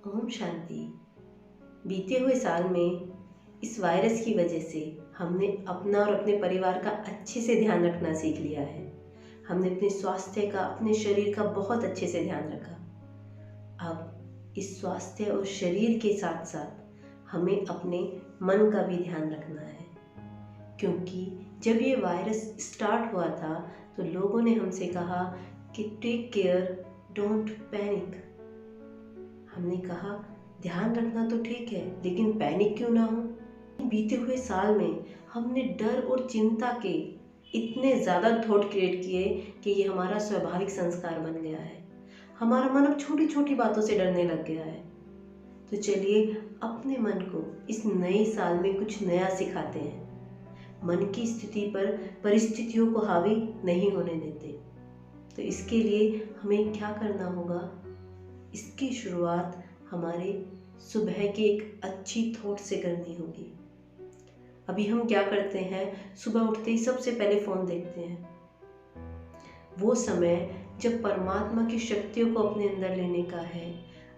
ओम शांति। बीते हुए साल में इस वायरस की वजह से हमने अपना और अपने परिवार का अच्छे से ध्यान रखना सीख लिया है। हमने अपने स्वास्थ्य का, अपने शरीर का बहुत अच्छे से ध्यान रखा। अब इस स्वास्थ्य और शरीर के साथ साथ हमें अपने मन का भी ध्यान रखना है, क्योंकि जब ये वायरस स्टार्ट हुआ था तो लोगों ने हमसे कहा कि टेक केयर, डोंट पैनिक। हमने कहा ध्यान रखना तो ठीक है, लेकिन पैनिक क्यों ना हो। बीते हुए साल में हमने डर और चिंता के इतने ज़्यादा थॉट क्रिएट किए कि ये हमारा स्वाभाविक संस्कार बन गया है। हमारा मन अब छोटी छोटी बातों से डरने लग गया है। तो चलिए अपने मन को इस नए साल में कुछ नया सिखाते हैं। मन की स्थिति पर परिस्थितियों को हावी नहीं होने देते। तो इसके लिए हमें क्या करना होगा? इसकी शुरुआत हमारे सुबह की एक अच्छी थॉट से करनी होगी। अभी हम क्या करते हैं, सुबह उठते ही सबसे पहले फ़ोन देखते हैं। वो समय जब परमात्मा की शक्तियों को अपने अंदर लेने का है,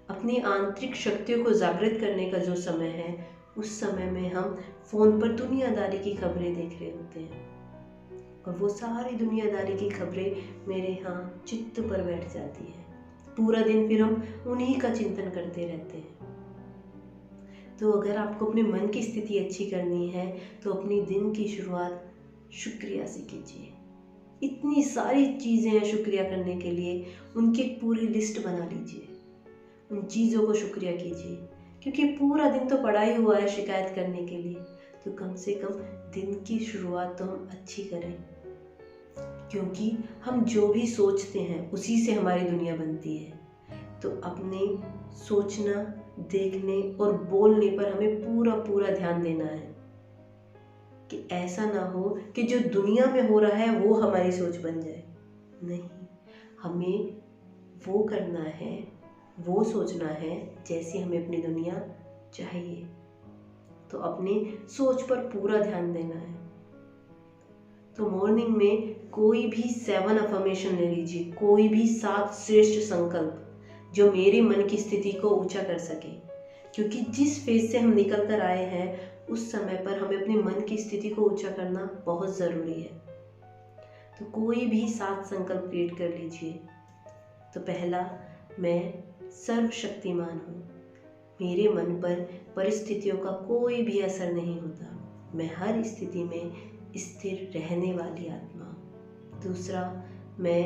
अपनी आंतरिक शक्तियों को जागृत करने का जो समय है, उस समय में हम फ़ोन पर दुनियादारी की खबरें देख रहे होते हैं। और वो सारी दुनियादारी की खबरें मेरे यहाँ चित्त पर बैठ जाती है। पूरा दिन फिर हम उन्हीं का चिंतन करते रहते हैं। तो अगर आपको अपने मन की स्थिति अच्छी करनी है तो अपनी दिन की शुरुआत शुक्रिया से कीजिए। इतनी सारी चीज़ें हैं शुक्रिया करने के लिए, उनकी एक पूरी लिस्ट बना लीजिए। उन चीज़ों को शुक्रिया कीजिए, क्योंकि पूरा दिन तो पड़ा ही हुआ है शिकायत करने के लिए। तो कम से कम दिन की शुरुआत तो हम अच्छी करें, क्योंकि हम जो भी सोचते हैं उसी से हमारी दुनिया बनती है। तो अपने सोचना, देखने और बोलने पर हमें पूरा पूरा ध्यान देना है कि ऐसा ना हो कि जो दुनिया में हो रहा है वो हमारी सोच बन जाए। नहीं, हमें वो करना है, वो सोचना है जैसी हमें अपनी दुनिया चाहिए। तो अपनी सोच पर पूरा ध्यान देना है। तो मॉर्निंग में कोई भी 7 अफर्मेशन ले लीजिए, कोई भी 7 श्रेष्ठ संकल्प जो मेरे मन की स्थिति को ऊंचा कर सके, क्योंकि जिस फेज से हम निकल कर आए हैं उस समय पर हमें अपने मन की स्थिति को ऊंचा करना बहुत ज़रूरी है। तो कोई भी 7 संकल्प क्रिएट कर लीजिए। तो पहला, मैं सर्वशक्तिमान हूँ, मेरे मन पर परिस्थितियों का कोई भी असर नहीं होता, मैं हर स्थिति में स्थिर रहने वाली आत्मा हूँ। दूसरा, मैं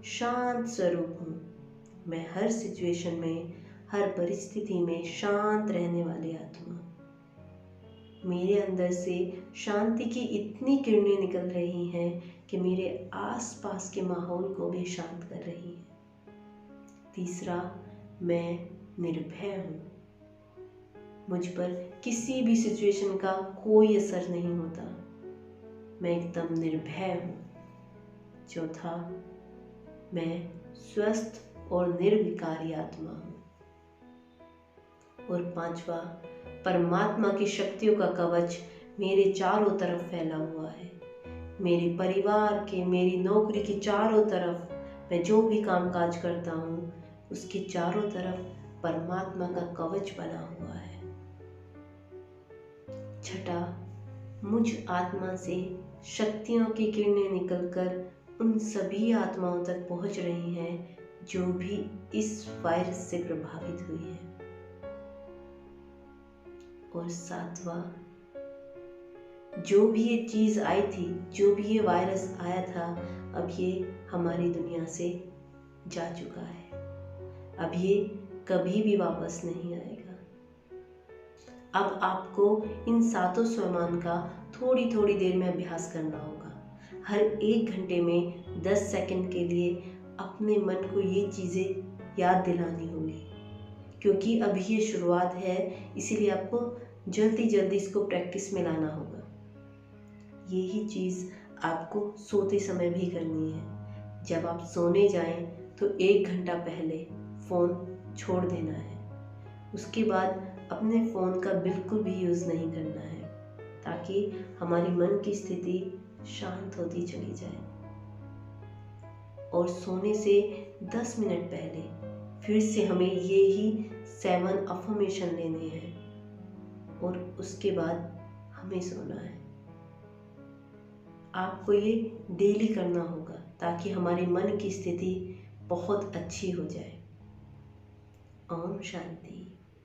शांत स्वरूप हूँ, मैं हर सिचुएशन में, हर परिस्थिति में शांत रहने वाली आत्मा। मेरे अंदर से शांति की इतनी किरणें निकल रही हैं कि मेरे आसपास के माहौल को भी शांत कर रही हैं। तीसरा, मैं निर्भय हूँ, मुझ पर किसी भी सिचुएशन का कोई असर नहीं होता, मैं एकदम निर्भय हूँ। चौथा, मैं स्वस्थ और निर्विकारी आत्मा हूँ। और पांचवा, परमात्मा की शक्तियों का कवच मेरे चारों तरफ फैला हुआ है। मेरे परिवार के, मेरी नौकरी की चारों तरफ मैं जो भी कामकाज करता हूँ उसके चारों तरफ परमात्मा का कवच बना हुआ है। छठा, मुझ आत्मा से शक्तियों की किरणें निकलकर उन सभी आत्माओं तक पहुंच रही हैं जो भी इस वायरस से प्रभावित हुई है। और सातवां, जो भी ये चीज़ आई थी, जो भी ये वायरस आया था, अब ये हमारी दुनिया से जा चुका है। अब ये कभी भी वापस नहीं आएगा। अब आपको इन 7 स्वमान का थोड़ी थोड़ी देर में अभ्यास करना होगा। हर 1 घंटे में 10 सेकंड के लिए अपने मन को ये चीज़ें याद दिलानी होगी, क्योंकि अभी ये शुरुआत है, इसीलिए आपको जल्दी जल्दी इसको प्रैक्टिस में लाना होगा। यही चीज़ आपको सोते समय भी करनी है। जब आप सोने जाएं तो 1 घंटा पहले फ़ोन छोड़ देना है। उसके बाद अपने फ़ोन का बिल्कुल भी यूज़ नहीं करना है, ताकि हमारी मन की स्थिति शांत होती चली जाए। और सोने से 10 मिनट पहले फिर से हमें ये ही 7 अफर्मेशन लेने हैं और उसके बाद हमें सोना है। आपको ये डेली करना होगा ताकि हमारे मन की स्थिति बहुत अच्छी हो जाए। ओम शांति।